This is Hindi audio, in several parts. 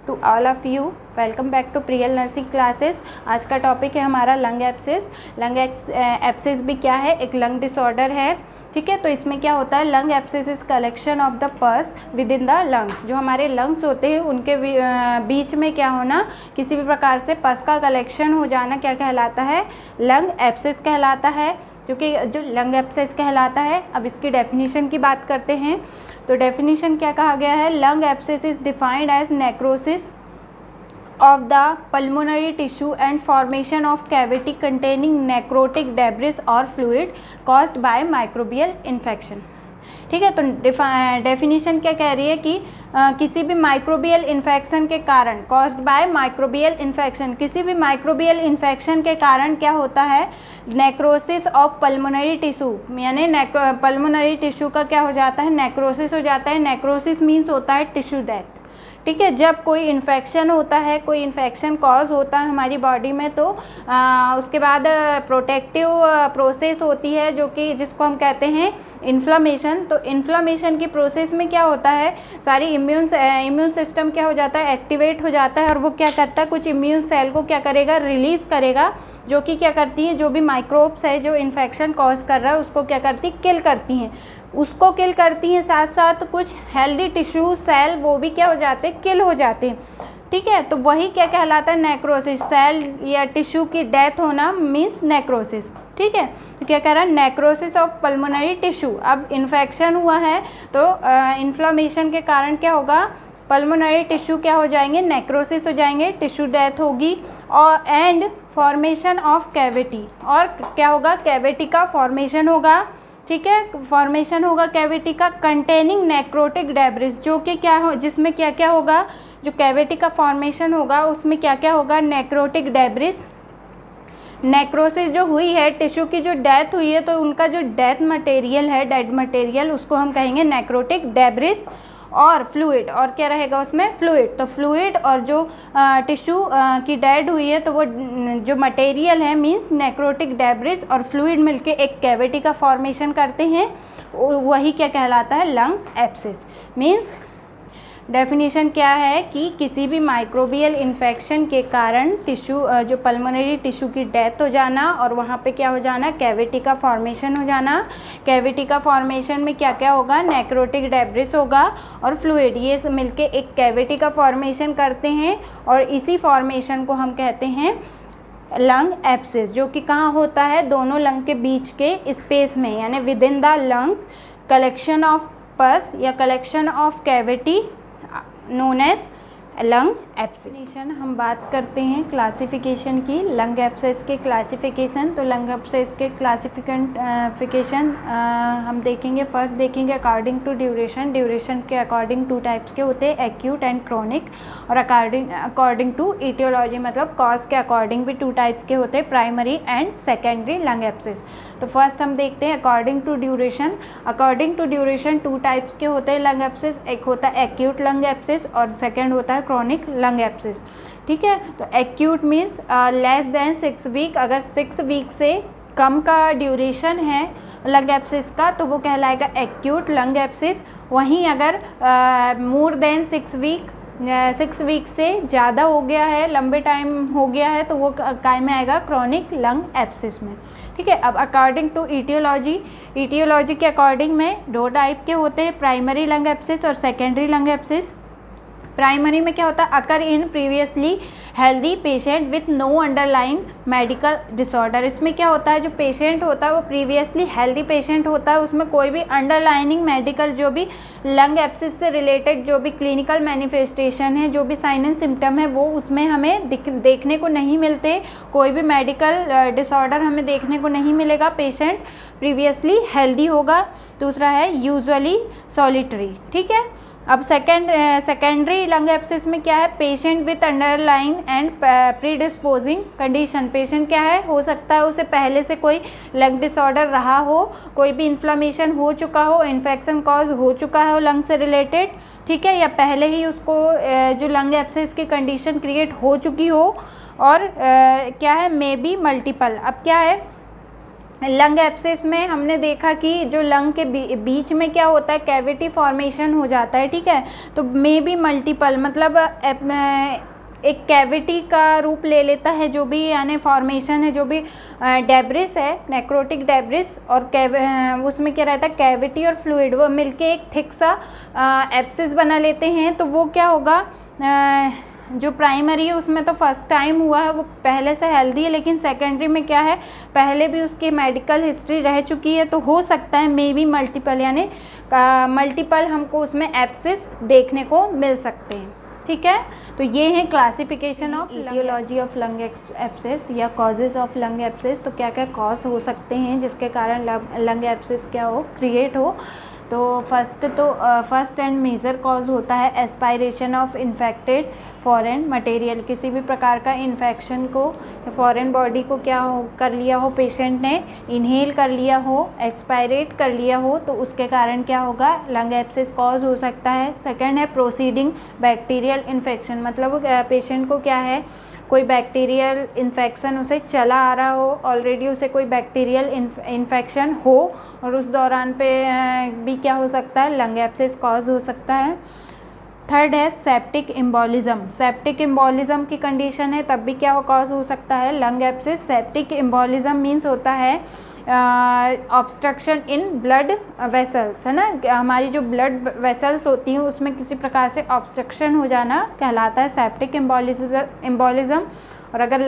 To all of you, welcome back to Priyal nursing classes. आज का टॉपिक है हमारा लंग एब्सेस। लंग एब्सेस भी क्या है? एक लंग डिसऑर्डर है। ठीक है, तो इसमें क्या होता है? Lung abscess is collection of the पस विद इन द लंग्स। जो हमारे लंग्स होते हैं उनके बीच में क्या होना, किसी भी प्रकार से पस का कलेक्शन हो जाना क्या कहलाता है? लंग एब्सेस कहलाता है, क्योंकि जो लंग एब्सेस कहलाता है। अब इसकी डेफिनेशन की बात करते हैं। तो डेफिनेशन क्या कहा गया है? Lung abscess is defined as necrosis of the pulmonary tissue and formation of cavity containing necrotic debris or fluid caused by microbial infection। ठीक है, तो डेफिनेशन क्या कह रही है कि किसी भी माइक्रोबियल इन्फेक्शन के कारण, कॉज्ड बाय माइक्रोबियल इन्फेक्शन, किसी भी माइक्रोबियल इन्फेक्शन के कारण क्या होता है? नेक्रोसिस ऑफ पल्मोनरी टिश्यू, यानी पल्मोनरी टिश्यू का क्या हो जाता है? नेक्रोसिस हो जाता है। नेक्रोसिस मीन्स होता है टिश्यू डेथ। ठीक है, जब कोई इन्फेक्शन होता है, कोई इन्फेक्शन कॉज होता है हमारी बॉडी में, तो उसके बाद प्रोटेक्टिव प्रोसेस होती है जो कि जिसको हम कहते हैं इन्फ्लामेशन। तो इन्फ्लामेशन की प्रोसेस में क्या होता है? सारी इम्यून सिस्टम क्या हो जाता है? एक्टिवेट हो जाता है, और वो क्या करता है? कुछ इम्यून सेल को क्या करेगा? रिलीज़ करेगा, जो कि क्या करती हैं? जो भी माइक्रोब्स है जो इन्फेक्शन कॉज कर रहा है उसको क्या करती? किल करती हैं। उसको किल करती हैं, साथ साथ कुछ हेल्दी टिश्यू सेल वो भी क्या हो जाते हैं? किल हो जाते हैं। ठीक है, तो वही क्या कहलाता है? नेक्रोसिस। सेल या टिश्यू की डेथ होना मीन्स नेक्रोसिस। ठीक है, तो क्या कह रहा है? Necrosis of pulmonary tissue. अब इन्फेक्शन हुआ है तो इन्फ्लामेशन के कारण क्या होगा? पल्मोनरी टिश्यू क्या हो जाएंगे? नेक्रोसिस हो जाएंगे, टिश्यू डेथ होगी, और एंड फॉर्मेशन ऑफ कैविटी, और क्या होगा? कैविटी का फॉर्मेशन होगा। ठीक है, फॉर्मेशन होगा कैविटी का, कंटेनिंग नेक्रोटिक डेब्रिस, जो कि क्या हो, जिसमें क्या क्या होगा? जो कैविटी का फॉर्मेशन होगा उसमें क्या क्या होगा? Necrotic debris. नेक्रोसिस जो हुई है, टिश्यू की जो डेथ हुई है, तो उनका जो डेथ मटेरियल है, डेड मटेरियल, उसको हम कहेंगे नेक्रोटिक डेब्रिस। और फ्लूइड, और क्या रहेगा उसमें? फ्लूइड। तो फ्लूइड और जो टिश्यू की डेड हुई है, तो वो जो मटेरियल है मींस नेक्रोटिक डेब्रिस और फ्लूइड मिलके एक कैविटी का फॉर्मेशन करते हैं, वही क्या कहलाता है? Lung abscess. मींस डेफिनेशन क्या है कि किसी भी माइक्रोबियल इन्फेक्शन के कारण टिश्यू, जो पल्मोनरी टिश्यू की डेथ हो जाना, और वहाँ पे क्या हो जाना? कैविटी का फॉर्मेशन हो जाना। कैविटी का फॉर्मेशन में क्या क्या होगा? नेक्रोटिक डेब्रिस होगा और फ्लूइड, ये मिलके एक कैविटी का फॉर्मेशन करते हैं, और इसी फॉर्मेशन को हम कहते हैं लंग एब्सेस, जो कि कहाँ होता है? दोनों लंग के बीच के स्पेस में, यानी within the lungs. Collection of pus या collection of cavity known as lung abscess. हम बात करते हैं क्लासिफिकेशन की, लंग एब्सेस के क्लासिफिकेशन। तो लंग एब्सेस के क्लासिफिकेशन हम देखेंगे। फर्स्ट देखेंगे अकॉर्डिंग टू ड्यूरेशन। ड्यूरेशन के अकॉर्डिंग 2 टाइप्स के होते हैं, एक्यूट एंड क्रोनिक। और अकॉर्डिंग टू इटियोलॉजी, मतलब कॉज के अकॉर्डिंग भी 2 टाइप के होते हैं, primary and secondary lung abscess. तो फर्स्ट हम देखते हैं according to duration. According to duration 2 types के होते हैं लंग एब्सेस। एक होता है एक्यूट लंग एब्सेस और सेकेंड होता है क्रोनिक लंग एब्सेस। ठीक है, तो acute means less than 6 week. अगर 6 वीक से कम का ड्यूरेशन है लंग एब्सेस का, तो वो कहलाएगा एक्यूट लंग एब्सेस। वहीं अगर मोर देन 6 वीक से ज़्यादा हो गया है, लंबे टाइम हो गया है, तो वो काय में आएगा? क्रोनिक लंग एब्सेस में। ठीक है, अब अकॉर्डिंग टू इटियोलॉजी के अकॉर्डिंग में 2 टाइप के होते हैं, प्राइमरी लंग एब्सेस और सेकेंडरी लंग एब्सेस। प्राइमरी में क्या होता है? Occur in previously healthy patient with no underline medical disorder. इसमें क्या होता है? जो पेशेंट होता है वो प्रीवियसली हेल्दी पेशेंट होता है, उसमें कोई भी अंडरलाइनिंग मेडिकल, जो भी लंग एब्सेस से रिलेटेड जो भी क्लिनिकल मैनिफेस्टेशन है, जो भी साइन एंड सिम्टम है, वो उसमें हमें देखने को नहीं मिलते। कोई भी मेडिकल डिसऑर्डर हमें देखने को नहीं मिलेगा, पेशेंट प्रीवियसली हेल्दी होगा। दूसरा है यूजुअली सॉलिटरी। ठीक है, अब सेकेंडरी लंग एब्सेस में क्या है? Patient with underline and predisposing condition. Patient क्या है? हो सकता है उसे पहले से कोई लंग डिसऑर्डर रहा हो, कोई भी इन्फ्लेमेशन हो चुका हो, इन्फेक्शन कॉज हो चुका हो लंग से रिलेटेड। ठीक है, या पहले ही उसको जो लंग एब्सेस की कंडीशन क्रिएट हो चुकी हो, और क्या है? May be multiple. अब क्या है? लंग एब्सेस में हमने देखा कि जो लंग के बीच में क्या होता है, कैविटी फॉर्मेशन हो जाता है, ठीक है। तो मे बी मल्टीपल, मतलब एक कैविटी का रूप ले लेता है जो भी यानी फॉर्मेशन है, जो भी डेब्रिस है, नेक्रोटिक डेब्रिस, और उसमें क्या रहता है, कैविटी और फ्लूइड वो मिलके एक थिक सा एब्सेस बना लेते हैं। तो वो क्या होगा, जो प्राइमरी है उसमें तो फर्स्ट टाइम हुआ है, वो पहले से हेल्दी है, लेकिन सेकेंडरी में क्या है, पहले भी उसकी मेडिकल हिस्ट्री रह चुकी है, तो हो सकता है मे बी मल्टीपल, यानी मल्टीपल हमको उसमें एब्सेस देखने को मिल सकते हैं, ठीक है। तो ये है classification of aetiology of lung abscess या कॉजेज ऑफ लंग एब्सेस। तो क्या क्या कॉज हो सकते हैं जिसके कारण लंग एब्सेस क्या हो, क्रिएट हो। तो फर्स्ट एंड मेजर कॉज होता है aspiration of infected foreign material. किसी भी प्रकार का इन्फेक्शन को, फॉरेन बॉडी को क्या हो कर लिया हो, पेशेंट ने इनहेल कर लिया हो, एक्सपायरेट कर लिया हो, तो उसके कारण क्या होगा, लंग एब्सेस कॉज हो सकता है। सेकंड है प्रोसीडिंग बैक्टीरियल इन्फेक्शन, मतलब पेशेंट को क्या है, कोई बैक्टीरियल इन्फेक्शन उसे चला आ रहा हो, ऑलरेडी उसे कोई बैक्टीरियल इन्फेक्शन हो, और उस दौरान पे भी क्या हो सकता है, लंग एब्सेस कॉज हो सकता है। थर्ड है सेप्टिक एम्बोलिज्म। सेप्टिक एम्बोलिज्म की कंडीशन है तब भी क्या कॉज हो सकता है, lung abscess. Septic embolism means होता है ऑब्स्ट्रक्शन इन ब्लड वेसल्स, है ना, हमारी जो ब्लड वेसल्स होती हैं उसमें किसी प्रकार से ऑब्स्ट्रक्शन हो जाना कहलाता है सेप्टिक एम्बोलिज्म। और अगर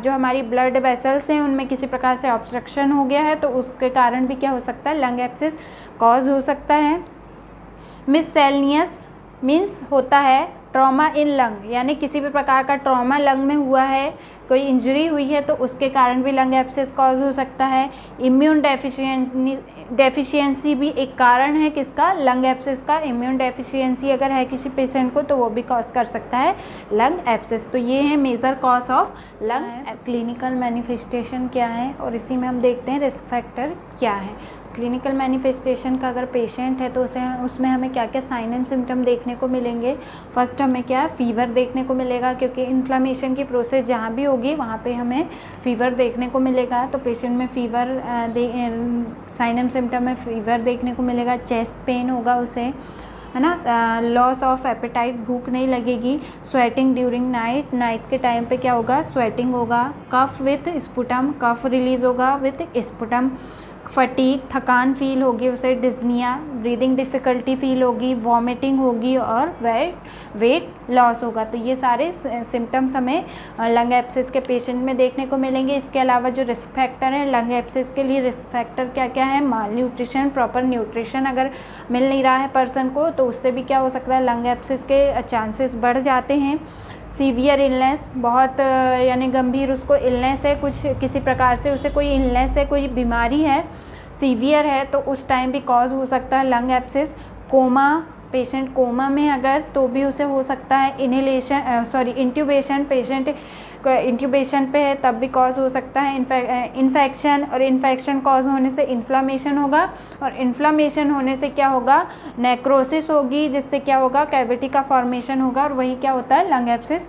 जो हमारी ब्लड वेसल्स हैं उनमें किसी प्रकार से ऑब्स्ट्रक्शन हो गया है तो उसके कारण भी क्या हो सकता है, लंग एब्सेस कॉज हो सकता है। मिससेलनियस मीन्स होता है ट्रॉमा इन लंग, यानी किसी भी प्रकार का ट्रॉमा लंग में हुआ है, कोई इंजरी हुई है तो उसके कारण भी लंग एब्सेस कॉज हो सकता है। इम्यून डेफिशिएंसी भी एक कारण है किसका, लंग एब्सेस का। इम्यून डेफिशिएंसी अगर है किसी पेशेंट को तो वो भी कॉज कर सकता है लंग एब्सेस। तो ये है major cause of lung. Clinical manifestation क्या है और इसी में हम देखते हैं रिस्क फैक्टर क्या है। क्लिनिकल मैनिफेस्टेशन का अगर पेशेंट है तो उसमें हमें क्या क्या साइन एंड सिम्टम देखने को मिलेंगे। फर्स्ट हमें क्या फीवर देखने को मिलेगा, क्योंकि इन्फ्लामेशन की प्रोसेस जहाँ भी होगी वहाँ पे हमें फीवर देखने को मिलेगा। तो पेशेंट में फीवर, साइन एंड सिम्टम में फीवर देखने को मिलेगा। चेस्ट पेन होगा उसे, है ना। लॉस ऑफ एपेटाइट, भूख नहीं लगेगी। स्वेटिंग ड्यूरिंग नाइट के टाइम पे क्या होगा, स्वेटिंग होगा। Cough with sputum, cough release होगा विथ स्पुटम। फटीग, थकान फील होगी उसे। डिज्निया, ब्रीदिंग डिफ़िकल्टी फील होगी। वॉमिटिंग होगी और वेट लॉस होगा। तो ये सारे सिम्टम्स हमें लंग एब्सेस के पेशेंट में देखने को मिलेंगे। इसके अलावा जो रिस्क फैक्टर है लंग एब्सेस के लिए, रिस्क फैक्टर क्या क्या है, माल न्यूट्रिशन, प्रॉपर न्यूट्रिशन अगर मिल नहीं रहा है पर्सन को तो उससे भी क्या हो सकता है, लंग एब्सेस के चांसेस बढ़ जाते हैं। सीवियर इलनेस, बहुत यानी गंभीर उसको इलनेस है, कुछ किसी प्रकार से उसे कोई इलनेस है, कोई बीमारी है, सीवियर है, तो उस टाइम भी कॉज हो सकता है lung abscess. Coma, patient coma में अगर तो भी उसे हो सकता है। इंट्यूबेशन, पेशेंट इंट्यूबेशन पे है तब भी कॉज हो सकता है इन्फेक्शन। और इन्फेक्शन कॉज होने से इन्फ्लामेशन होगा, और इन्फ्लामेशन होने से क्या होगा, नेक्रोसिस होगी, जिससे क्या होगा, कैविटी का फॉर्मेशन होगा, और वही क्या होता है, लंग एब्सेस,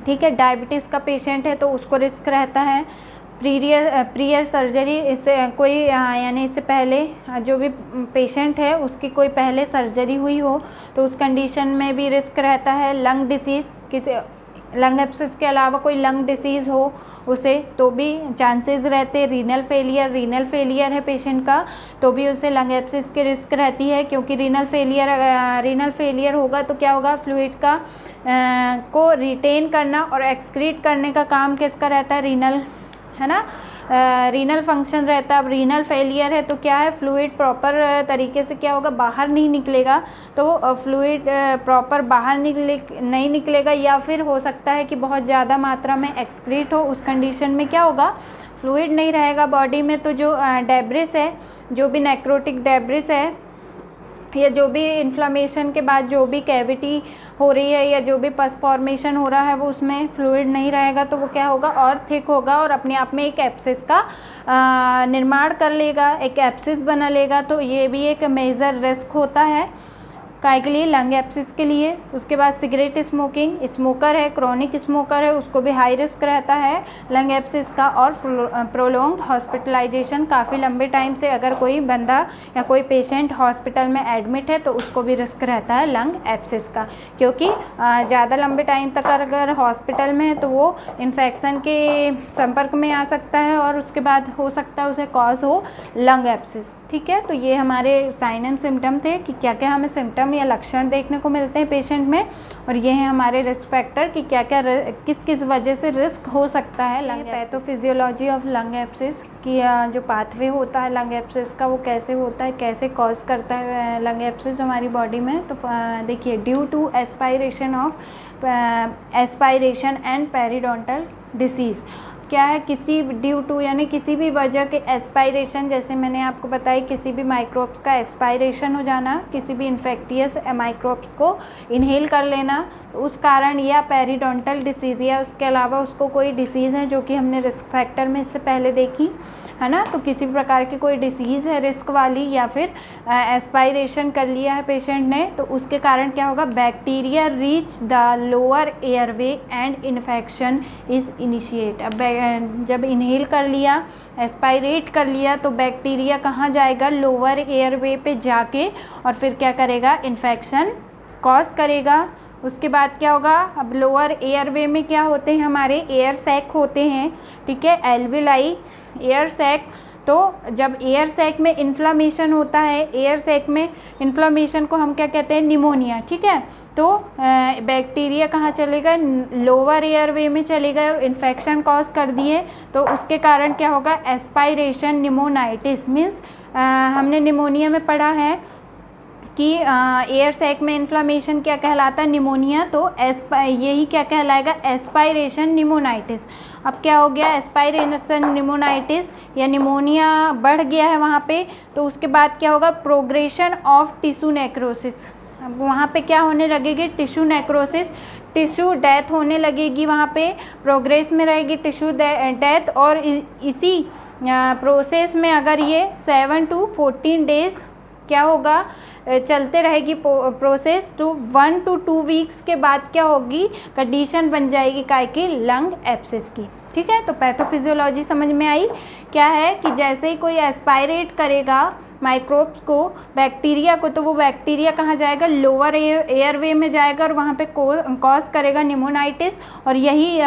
ठीक है। डायबिटीज़ का पेशेंट है तो उसको रिस्क रहता है। प्रीयर सर्जरी, इससे कोई यानी इससे पहले जो भी पेशेंट है उसकी कोई पहले सर्जरी हुई हो तो उस कंडीशन में भी रिस्क रहता है। लंग डिसीज़, किसी लंग एब्सेस के अलावा कोई लंग डिसीज़ हो उसे तो भी चांसेस रहते। रीनल फेलियर है पेशेंट का तो भी उसे लंग एब्सेस की रिस्क रहती है, क्योंकि रीनल फेलियर होगा तो क्या होगा, फ्लूइड का को रिटेन करना और एक्सक्रीट करने का काम किसका रहता है, रीनल, है ना, रीनल फंक्शन रहता है। अब रीनल फेलियर है तो क्या है, फ्लूइड प्रॉपर तरीके से क्या होगा, बाहर नहीं निकलेगा, तो फ्लूइड प्रॉपर बाहर नहीं निकलेगा, या फिर हो सकता है कि बहुत ज़्यादा मात्रा में एक्सक्रीट हो। उस कंडीशन में क्या होगा, फ्लूइड नहीं रहेगा बॉडी में, तो जो डेब्रिस है, जो भी नेक्रोटिक डेब्रिस है या जो भी इन्फ्लामेशन के बाद जो भी कैविटी हो रही है या जो भी पस फॉर्मेशन हो रहा है वो उसमें फ्लूइड नहीं रहेगा, तो वो क्या होगा, और थिक होगा और अपने आप में एक एब्सेस का निर्माण कर लेगा, एक एब्सेस बना लेगा। तो ये भी एक मेजर रिस्क होता है। काय के लिए, लंग एब्सेस के लिए। उसके बाद सिगरेट स्मोकिंग, स्मोकर है, क्रॉनिक स्मोकर है, उसको भी हाई रिस्क रहता है लंग एब्सेस का। और प्रोलॉन्ग्ड हॉस्पिटलाइजेशन, काफ़ी लंबे टाइम से अगर कोई बंदा या कोई पेशेंट हॉस्पिटल में एडमिट है तो उसको भी रिस्क रहता है लंग एब्सेस का, क्योंकि ज़्यादा लंबे टाइम तक अगर हॉस्पिटल में है तो वो इन्फेक्शन के संपर्क में आ सकता है और उसके बाद हो सकता है उसे कॉज हो लंग एब्सेस। ठीक है, तो ये हमारे साइन एंड सिम्टम थे कि क्या क्या हमें सिम्टम या लक्षण देखने को मिलते हैं पेशेंट में, और ये हैं हमारे रिस्क फैक्टर कि क्या क्या किस किस वजह से रिस्क हो सकता है lung. Pathophysiology of lung abscess कि जो पाथवे होता है लंग एब्सेस का वो कैसे होता है, कैसे कॉज करता है लंग एब्सेस हमारी बॉडी में। तो देखिए, due to aspiration and periodontal disease, क्या है, किसी ड्यू टू यानी किसी भी वजह के एस्पायरेशन, जैसे मैंने आपको बताया किसी भी माइक्रोब्स का एस्पायरेशन हो जाना, किसी भी इन्फेक्टियस माइक्रोब्स को इनहेल कर लेना उस कारण, या पेरिडोंटल डिसीज़, या उसके अलावा उसको कोई डिसीज़ है जो कि हमने रिस्क फैक्टर में इससे पहले देखी है ना। तो किसी भी प्रकार की कोई डिसीज़ है रिस्क वाली, या फिर एस्पायरेशन कर लिया है पेशेंट ने, तो उसके कारण क्या होगा, bacteria reach the lower airway and infection is initiate. अब जब इनहेल कर लिया, एस्पायरेट कर लिया, तो बैक्टीरिया कहाँ जाएगा, लोअर एयरवे पे जाके, और फिर क्या करेगा, इन्फेक्शन कॉज करेगा। उसके बाद क्या होगा, अब लोअर एयरवे में क्या होते हैं, हमारे एयर सैक होते हैं, ठीक है, एल्विलाई, एयर सैक। तो जब एयर सैक में इन्फ्लामेशन होता है, एयर सैक में इन्फ्लामेशन को हम क्या कहते हैं, निमोनिया। ठीक है, तो बैक्टीरिया कहाँ चलेगा, लोअर एयरवे में चलेगा और इन्फेक्शन कॉज कर दिए, तो उसके कारण क्या होगा, एस्पायरेशन निमोनाइटिस। मीन्स हमने निमोनिया में पढ़ा है कि एयर सैक में इन्फ्लामेशन क्या कहलाता है, निमोनिया। तो यही क्या कहलाएगा, एस्पायरेशन निमोनाइटिस। अब क्या हो गया, एस्पायरेशन निमोनाइटिस या निमोनिया बढ़ गया है वहाँ पे, तो उसके बाद क्या होगा, प्रोग्रेशन ऑफ टिश्यू नेक्रोसिस। अब वहाँ पे क्या होने लगेगी, टिश्यू नेक्रोसिस, टिश्यू डेथ होने लगेगी, वहाँ पे प्रोग्रेस में रहेगी टिश्यू डेथ। और इसी प्रोसेस में अगर ये 7 to 14 डेज क्या होगा, चलते रहेगी प्रोसेस, तो 1 to 2 वीक्स के बाद क्या होगी, कंडीशन बन जाएगी काय की, लंग एब्सेस की। ठीक है, तो पैथोफिजियोलॉजी समझ में आई। क्या है कि जैसे ही कोई एस्पायरेट करेगा माइक्रोब्स को, बैक्टीरिया को, तो वो बैक्टीरिया कहाँ जाएगा, लोअर एयरवे में जाएगा और वहाँ पे कॉज करेगा निमोनाइटिस। और यही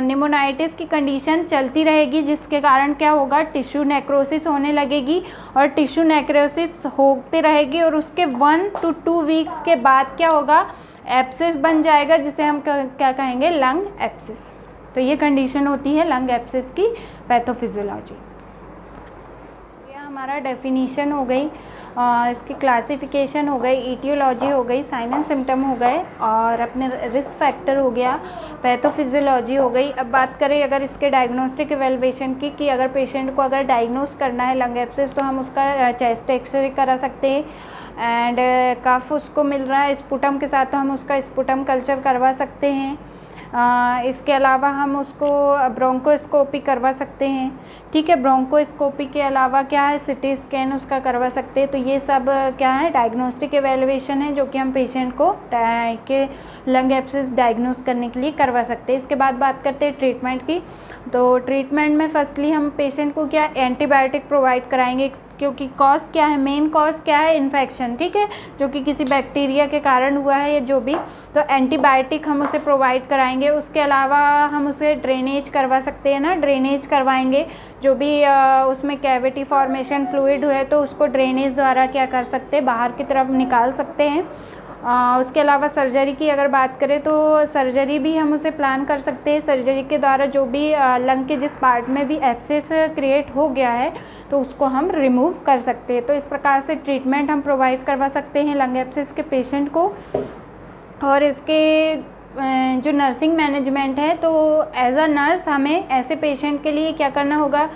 निमोनाइटिस की कंडीशन चलती रहेगी, जिसके कारण क्या होगा, टिश्यू नेक्रोसिस होने लगेगी, और टिश्यू नेक्रोसिस होती रहेगी, और उसके 1 to 2 वीक्स के बाद क्या होगा, एब्सेस बन जाएगा, जिसे हम क्या कहेंगे, लंग एब्सेस। तो ये कंडीशन होती है लंग एब्सेस की पैथोफिजियोलॉजी। हमारा डेफिनीशन हो गई, इसकी क्लासिफिकेशन हो गई, ईटियोलॉजी हो गई, साइन एंड सिम्टम हो गए, और अपने रिस्क फैक्टर हो गया, पैथोफिजियोलॉजी हो गई। अब बात करें अगर इसके डायग्नोस्टिक इवेलुएशन की, कि अगर पेशेंट को अगर डायग्नोस करना है लंग एब्सेस, तो हम उसका चेस्ट एक्सरे करा सकते हैं, एंड कफ उसको मिल रहा है स्पुटम के साथ, तो हम उसका स्पुटम कल्चर करवा सकते हैं। इसके अलावा हम उसको ब्रोंकोस्कोपी करवा सकते हैं। ठीक है, ब्रोंकोस्कोपी के अलावा क्या है, सिटी स्कैन उसका करवा सकते हैं। तो ये सब क्या है, डायग्नोस्टिक एवेलुएशन है, जो कि हम पेशेंट को के लंग एब्सेस डायग्नोस करने के लिए करवा सकते हैं। इसके बाद बात करते हैं ट्रीटमेंट की। तो ट्रीटमेंट में फर्स्टली हम पेशेंट को क्या, एंटीबायोटिक प्रोवाइड कराएंगे, क्योंकि कॉज क्या है, मेन कॉज क्या है, इन्फेक्शन। ठीक है, जो कि किसी बैक्टीरिया के कारण हुआ है या जो भी, तो एंटीबायोटिक हम उसे प्रोवाइड कराएंगे। उसके अलावा हम उसे ड्रेनेज करवा सकते हैं ना, ड्रेनेज करवाएंगे, जो भी उसमें कैविटी फॉर्मेशन फ्लूइड हुए तो उसको ड्रेनेज द्वारा क्या कर सकते हैं, बाहर की तरफ निकाल सकते हैं। उसके अलावा सर्जरी की अगर बात करें तो सर्जरी भी हम उसे प्लान कर सकते हैं। सर्जरी के द्वारा जो भी लंग के जिस पार्ट में भी एब्सेस क्रिएट हो गया है तो उसको हम रिमूव कर सकते हैं। तो इस प्रकार से ट्रीटमेंट हम प्रोवाइड करवा सकते हैं लंग एब्सेस के पेशेंट को। और इसके जो नर्सिंग मैनेजमेंट है, तो एज अ नर्स हमें ऐसे पेशेंट के लिए क्या करना होगा,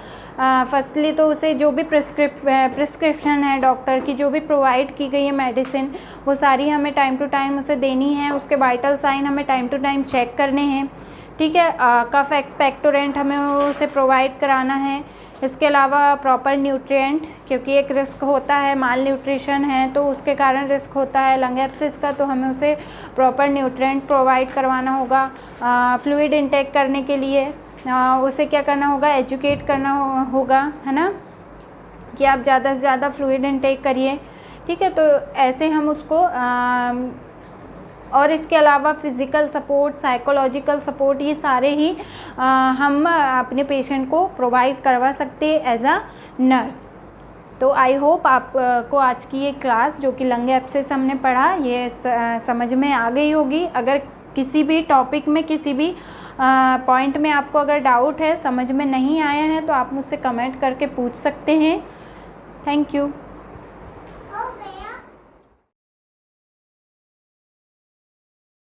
फर्स्टली तो उसे जो भी प्रिस्क्रिप्शन है डॉक्टर की, जो भी प्रोवाइड की गई है मेडिसिन, वो सारी हमें टाइम टू टाइम उसे देनी है। उसके वाइटल साइन हमें टाइम टू टाइम चेक करने हैं। ठीक है। कफ एक्सपेक्टोरेंट हमें उसे प्रोवाइड कराना है। इसके अलावा प्रॉपर न्यूट्रिएंट, क्योंकि एक रिस्क होता है, माल न्यूट्रिशन है तो उसके कारण रिस्क होता है लंग एब्सेस का, तो हमें उसे प्रॉपर न्यूट्रिएंट प्रोवाइड करवाना होगा। फ्लूइड इनटेक करने के लिए उसे क्या करना होगा, एजुकेट करना होगा, है ना, कि आप ज़्यादा से ज़्यादा फ्लूइड इनटेक करिए। ठीक है, तो ऐसे हम उसको और इसके अलावा फिज़िकल सपोर्ट, साइकोलॉजिकल सपोर्ट, ये सारे ही हम अपने पेशेंट को प्रोवाइड करवा सकते हैं एज अ नर्स। तो आई होप आपको आज की ये क्लास जो कि लंग एब्सेस हमने पढ़ा ये समझ में आ गई होगी। अगर किसी भी टॉपिक में, किसी भी पॉइंट में आपको अगर डाउट है, समझ में नहीं आया है, तो आप मुझसे कमेंट करके पूछ सकते हैं। Thank you.